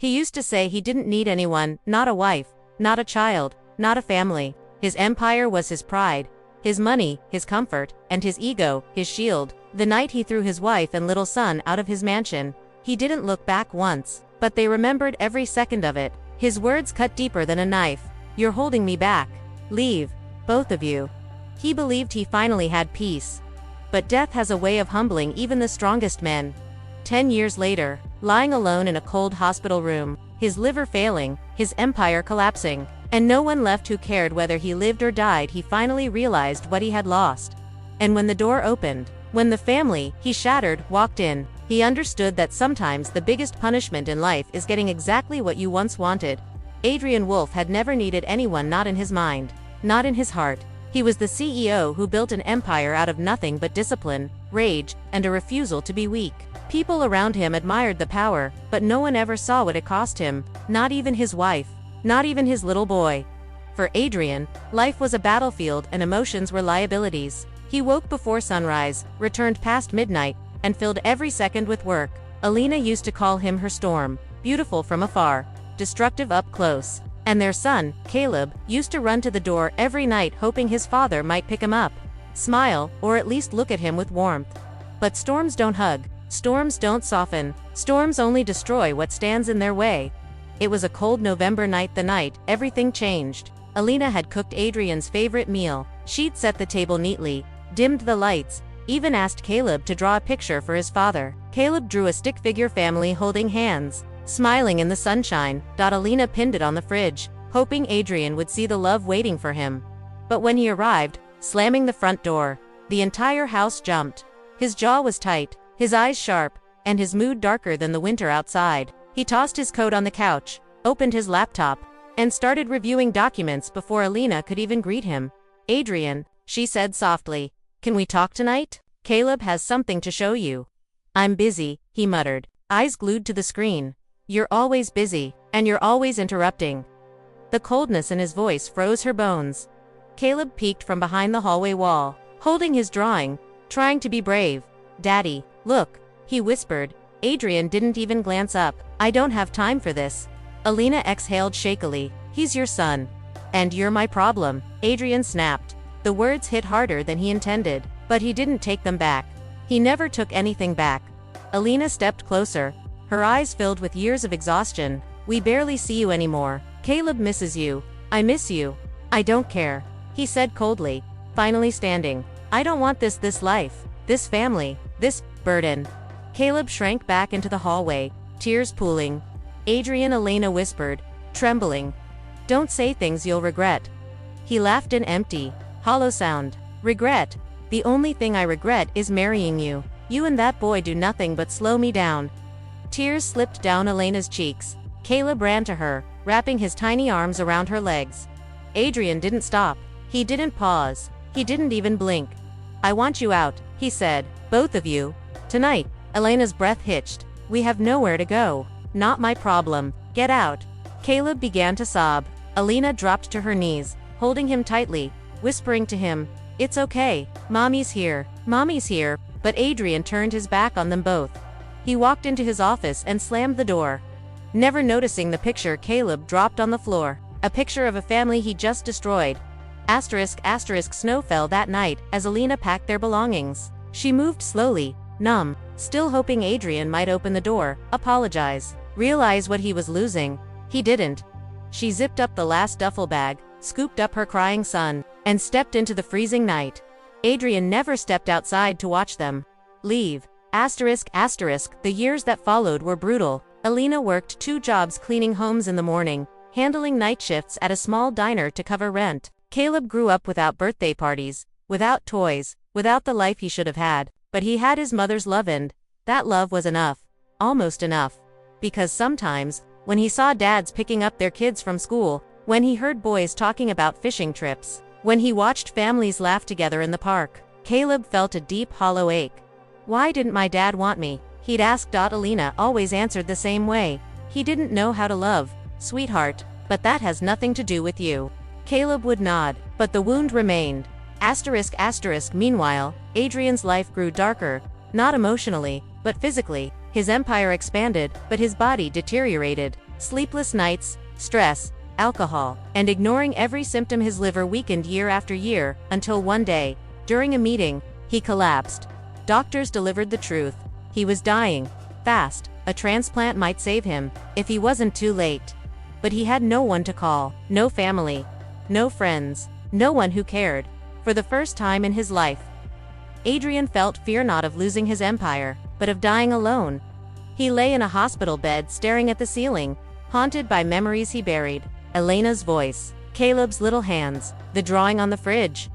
He used to say he didn't need anyone, not a wife, not a child, not a family. His empire was his pride, his money, his comfort, and his ego, his shield. The night he threw his wife and little son out of his mansion, he didn't look back once, but they remembered every second of it. His words cut deeper than a knife. "You're holding me back. Leave, both of you." He believed he finally had peace. But death has a way of humbling even the strongest men. 10 years later, lying alone in a cold hospital room, his liver failing, his empire collapsing, and no one left who cared whether he lived or died, he finally realized what he had lost. And when the door opened, when the family he shattered walked in, he understood that sometimes the biggest punishment in life is getting exactly what you once wanted. Adrian Wolf had never needed anyone, not in his mind, not in his heart. He was the CEO who built an empire out of nothing but discipline, rage, and a refusal to be weak. People around him admired the power, but no one ever saw what it cost him, not even his wife, not even his little boy. For Adrian, life was a battlefield and emotions were liabilities. He woke before sunrise, returned past midnight, and filled every second with work. Alina used to call him her storm, beautiful from afar, destructive up close. And their son, Caleb, used to run to the door every night hoping his father might pick him up, smile, or at least look at him with warmth. But storms don't hug, storms don't soften, storms only destroy what stands in their way. It was a cold November night, the night everything changed. Alina had cooked Adrian's favorite meal. She'd set the table neatly, dimmed the lights, even asked Caleb to draw a picture for his father. Caleb drew a stick figure family holding hands, smiling in the sunshine. Alina pinned it on the fridge, hoping Adrian would see the love waiting for him. But when he arrived, slamming the front door, the entire house jumped. His jaw was tight, his eyes sharp, and his mood darker than the winter outside. He tossed his coat on the couch, opened his laptop, and started reviewing documents before Alina could even greet him. "Adrian," she said softly, "can we talk tonight? Caleb has something to show you." "I'm busy," he muttered, eyes glued to the screen. "You're always busy, and you're always interrupting." The coldness in his voice froze her bones. Caleb peeked from behind the hallway wall, holding his drawing, trying to be brave. "Daddy, look," he whispered. Adrian didn't even glance up. "I don't have time for this." Alina exhaled shakily. "He's your son. And you're my problem," Adrian snapped. The words hit harder than he intended, but he didn't take them back. He never took anything back. Alina stepped closer, her eyes filled with years of exhaustion. "We barely see you anymore. Caleb misses you. I miss you. I don't care," he said coldly, finally standing. "I don't want this life, this family, this burden." Caleb shrank back into the hallway, tears pooling. "Adrian," Alina whispered, trembling. "Don't say things you'll regret." He laughed an empty, hollow sound. "Regret? The only thing I regret is marrying you. You and that boy do nothing but slow me down." Tears slipped down Alina's cheeks. Caleb ran to her, wrapping his tiny arms around her legs. Adrian didn't stop. He didn't pause. He didn't even blink. "I want you out," he said. "Both of you. Tonight." Alina's breath hitched. "We have nowhere to go." "Not my problem. Get out." Caleb began to sob. Alina dropped to her knees, holding him tightly, whispering to him, "It's okay. Mommy's here. Mommy's here." But Adrian turned his back on them both. He walked into his office and slammed the door, never noticing the picture Caleb dropped on the floor. A picture of a family he just destroyed. **** Snow fell that night as Alina packed their belongings. She moved slowly, numb, still hoping Adrian might open the door, apologize, realize what he was losing. He didn't. She zipped up the last duffel bag, scooped up her crying son, and stepped into the freezing night. Adrian never stepped outside to watch them leave. ***. The years that followed were brutal. Alina worked 2 jobs, cleaning homes in the morning, handling night shifts at a small diner to cover rent. Caleb grew up without birthday parties, without toys, without the life he should have had, but he had his mother's love, and that love was enough. Almost enough. Because sometimes, when he saw dads picking up their kids from school, when he heard boys talking about fishing trips, when he watched families laugh together in the park, Caleb felt a deep, hollow ache. "Why didn't my dad want me?" he'd asked. Alina always answered the same way. "He didn't know how to love, sweetheart, but that has nothing to do with you." Caleb would nod, but the wound remained. ***. Meanwhile, Adrian's life grew darker, not emotionally, but physically. His empire expanded, but his body deteriorated. Sleepless nights, stress, alcohol, and ignoring every symptom, his liver weakened year after year, until one day, during a meeting, he collapsed. Doctors delivered the truth. He was dying. Fast. A transplant might save him, if he wasn't too late. But he had no one to call, no family, no friends, no one who cared. For the first time in his life, Adrian felt fear not of losing his empire, but of dying alone. He lay in a hospital bed staring at the ceiling, haunted by memories he buried. Elena's voice, Caleb's little hands, the drawing on the fridge,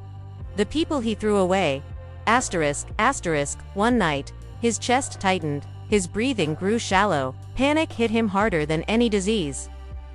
the people he threw away. Asterisk, asterisk, one night, his chest tightened, his breathing grew shallow. Panic hit him harder than any disease.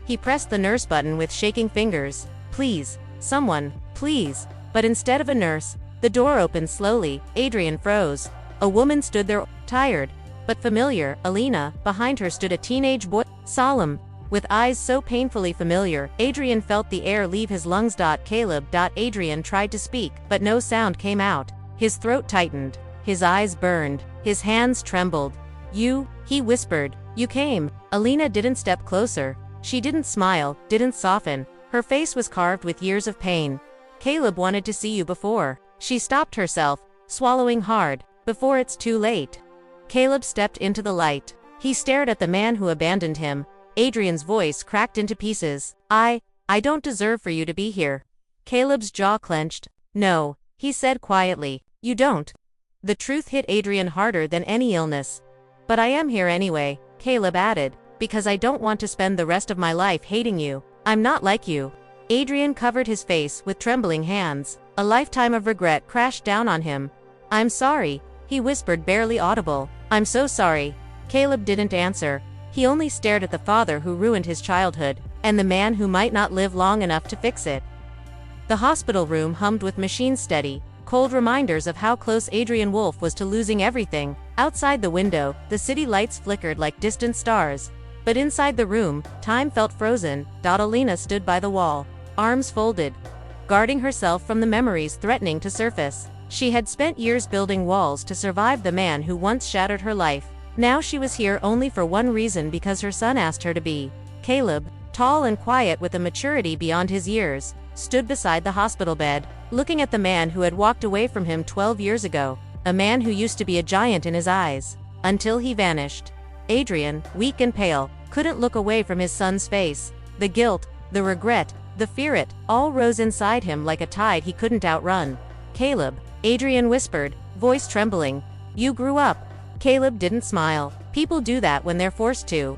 He pressed the nurse button with shaking fingers. Please, someone, please. But instead of a nurse, the door opened slowly. Adrian froze. A woman stood there, tired, but familiar. Elena. Behind her stood a teenage boy, solemn, with eyes so painfully familiar. Adrian felt the air leave his lungs. Caleb. Adrian tried to speak, but no sound came out. His throat tightened. His eyes burned. His hands trembled. You, he whispered. You came. Elena didn't step closer. She didn't smile, didn't soften. Her face was carved with years of pain. Caleb wanted to see you before. She stopped herself, swallowing hard. Before it's too late. Caleb stepped into the light. He stared at the man who abandoned him. Adrian's voice cracked into pieces. I don't deserve for you to be here. Caleb's jaw clenched. No, he said quietly. You don't. The truth hit Adrian harder than any illness. But I am here anyway, Caleb added, because I don't want to spend the rest of my life hating you. I'm not like you. Adrian covered his face with trembling hands. A lifetime of regret crashed down on him. I'm sorry, he whispered, barely audible. I'm so sorry. Caleb didn't answer. He only stared at the father who ruined his childhood, and the man who might not live long enough to fix it. The hospital room hummed with machines, steady, cold reminders of how close Adrian Wolfe was to losing everything. Outside the window, the city lights flickered like distant stars. But inside the room, time felt frozen. Elena stood by the wall, arms folded, guarding herself from the memories threatening to surface. She had spent years building walls to survive the man who once shattered her life. Now she was here only for one reason, because her son asked her to be. Caleb, tall and quiet with a maturity beyond his years, stood beside the hospital bed, looking at the man who had walked away from him 12 years ago. A man who used to be a giant in his eyes, until he vanished. Adrian, weak and pale, couldn't look away from his son's face. The guilt, the regret, the fear, it all rose inside him like a tide he couldn't outrun. Caleb, Adrian whispered, voice trembling. You grew up. Caleb didn't smile. People do that when they're forced to.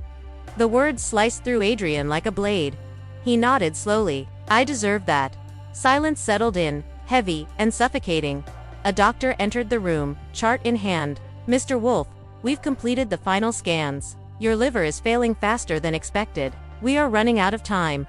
The words sliced through Adrian like a blade. He nodded slowly. I deserve that. Silence settled in, heavy and suffocating. A doctor entered the room, chart in hand. Mr. Wolfe, we've completed the final scans. Your liver is failing faster than expected. We are running out of time.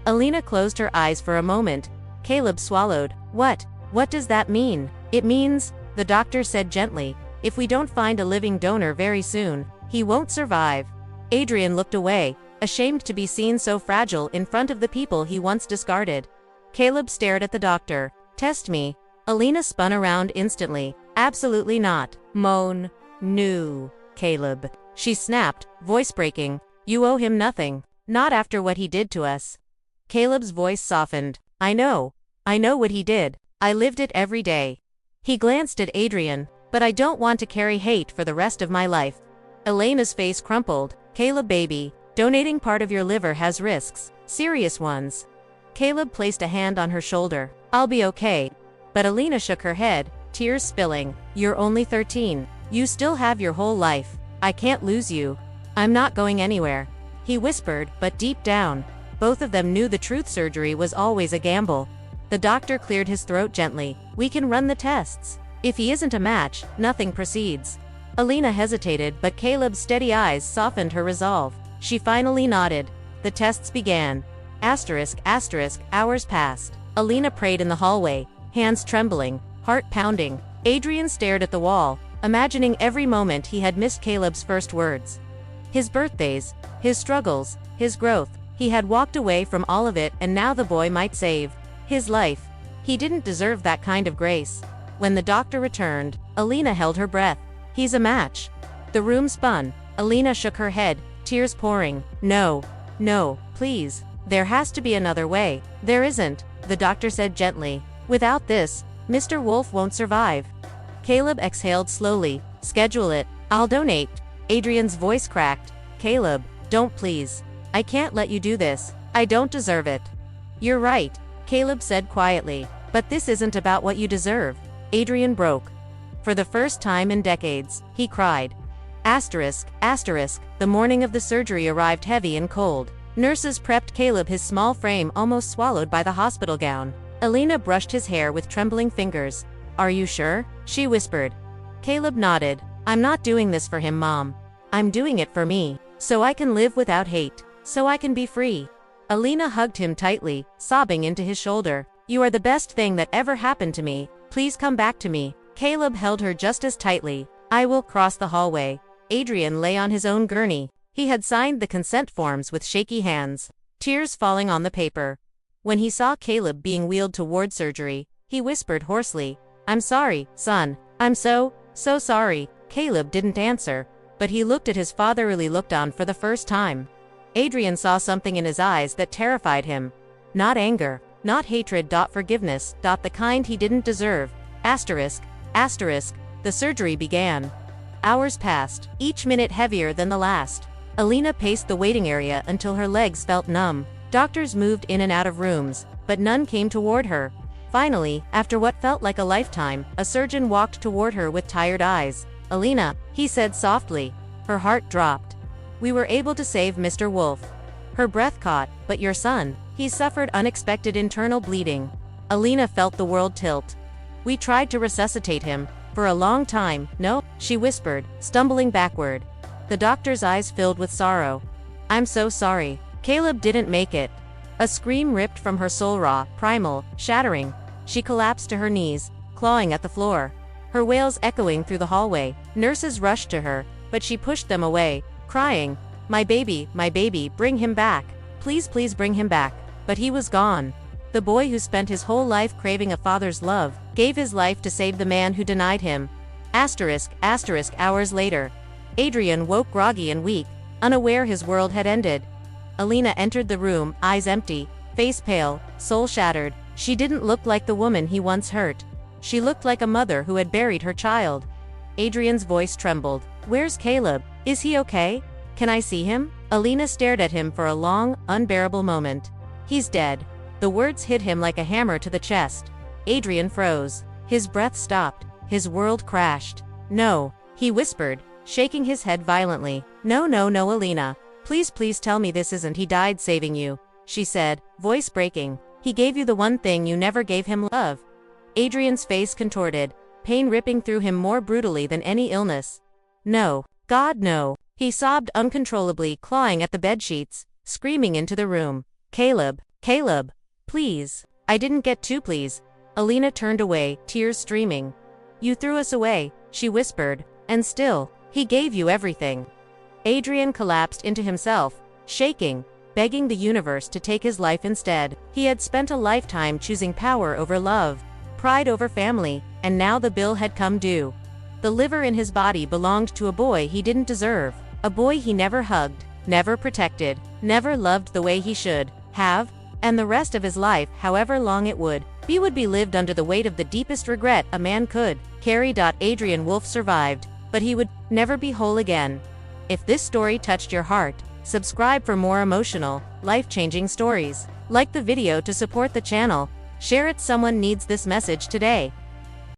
Elena closed her eyes for a moment. Caleb swallowed. What does that mean? It means, the doctor said gently, if we don't find a living donor very soon, he won't survive. Adrian looked away, ashamed to be seen so fragile in front of the people he once discarded. Caleb stared at the doctor. Test me. Elena spun around instantly. Absolutely not. Moan. No, Caleb. She snapped, voice breaking. You owe him nothing. Not after what he did to us. Caleb's voice softened. I know what he did. I lived it every day. He glanced at Adrian. But I don't want to carry hate for the rest of my life. Elena's face crumpled. Caleb baby, donating part of your liver has risks, serious ones. Caleb placed a hand on her shoulder. I'll be okay. But Elena shook her head, tears spilling. You're only 13. You still have your whole life. I can't lose you. I'm not going anywhere. He whispered, but deep down, both of them knew the truth. Surgery was always a gamble. The doctor cleared his throat gently. We can run the tests. If he isn't a match, nothing proceeds. Elena hesitated, but Caleb's steady eyes softened her resolve. She finally nodded. The tests began. Asterisk, asterisk, hours passed. Elena prayed in the hallway, hands trembling, heart pounding. Adrian stared at the wall, imagining every moment he had missed Caleb's first words. His birthdays, his struggles, his growth. He had walked away from all of it, and now the boy might save his life. He didn't deserve that kind of grace. When the doctor returned, Elena held her breath. He's a match. The room spun. Alina shook her head, tears pouring. No. No, please. There has to be another way. There isn't, the doctor said gently. Without this, Mr. Wolf won't survive. Caleb exhaled slowly. Schedule it. I'll donate. Adrian's voice cracked. Caleb, don't please. I can't let you do this. I don't deserve it. You're right, Caleb said quietly. But this isn't about what you deserve. Adrian broke. For the first time in decades, he cried. Asterisk, asterisk, the morning of the surgery arrived heavy and cold. Nurses prepped Caleb, his small frame almost swallowed by the hospital gown. Alina brushed his hair with trembling fingers. Are you sure? She whispered. Caleb nodded. I'm not doing this for him, Mom. I'm doing it for me. So I can live without hate. So I can be free. Alina hugged him tightly, sobbing into his shoulder. You are the best thing that ever happened to me. Please come back to me. Caleb held her just as tightly. I will cross the hallway. Adrian lay on his own gurney. He had signed the consent forms with shaky hands, tears falling on the paper. When he saw Caleb being wheeled toward surgery, he whispered hoarsely, I'm sorry, son. I'm so sorry. Caleb didn't answer, but he looked at his fatherly looked on for the first time. Adrian saw something in his eyes that terrified him. Not anger, not hatred. Forgiveness. The kind he didn't deserve. Asterisk, asterisk, the surgery began. Hours passed, each minute heavier than the last. Alina paced the waiting area until her legs felt numb. Doctors moved in and out of rooms, but none came toward her. Finally, after what felt like a lifetime, a surgeon walked toward her with tired eyes. Alina, he said softly. Her heart dropped. We were able to save Mr. Wolf. Her breath caught. But your son, he suffered unexpected internal bleeding. Alina felt the world tilt. We tried to resuscitate him. For a long time. No, she whispered, stumbling backward. The doctor's eyes filled with sorrow. I'm so sorry. Caleb didn't make it. A scream ripped from her soul, raw, primal, shattering. She collapsed to her knees, clawing at the floor. Her wails echoing through the hallway. Nurses rushed to her, but she pushed them away, crying, my baby, bring him back. Please, please bring him back. But he was gone. The boy who spent his whole life craving a father's love, gave his life to save the man who denied him. Asterisk, asterisk. Hours later, Adrian woke groggy and weak, unaware his world had ended. Alina entered the room, eyes empty, face pale, soul shattered. She didn't look like the woman he once hurt. She looked like a mother who had buried her child. Adrian's voice trembled. Where's Caleb? Is he okay? Can I see him? Alina stared at him for a long, unbearable moment. He's dead. The words hit him like a hammer to the chest. Adrian froze. His breath stopped. His world crashed. No, he whispered, shaking his head violently. No, Alina. Please, please tell me this isn't he died saving you, she said, voice breaking. He gave you the one thing you never gave him, love. Adrian's face contorted, pain ripping through him more brutally than any illness. No. God, no. He sobbed uncontrollably, clawing at the bedsheets, screaming into the room. Caleb, please. I didn't get to, please. Alina turned away, tears streaming. You threw us away, she whispered, and still, he gave you everything. Adrian collapsed into himself, shaking, begging the universe to take his life instead. He had spent a lifetime choosing power over love, pride over family, and now the bill had come due. The liver in his body belonged to a boy he didn't deserve, a boy he never hugged, never protected, never loved the way he should have, and the rest of his life, however long it would be lived under the weight of the deepest regret a man could carry. Adrian Wolf survived, but he would never be whole again. If this story touched your heart, subscribe for more emotional, life-changing stories. Like the video to support the channel. Share it, someone needs this message today.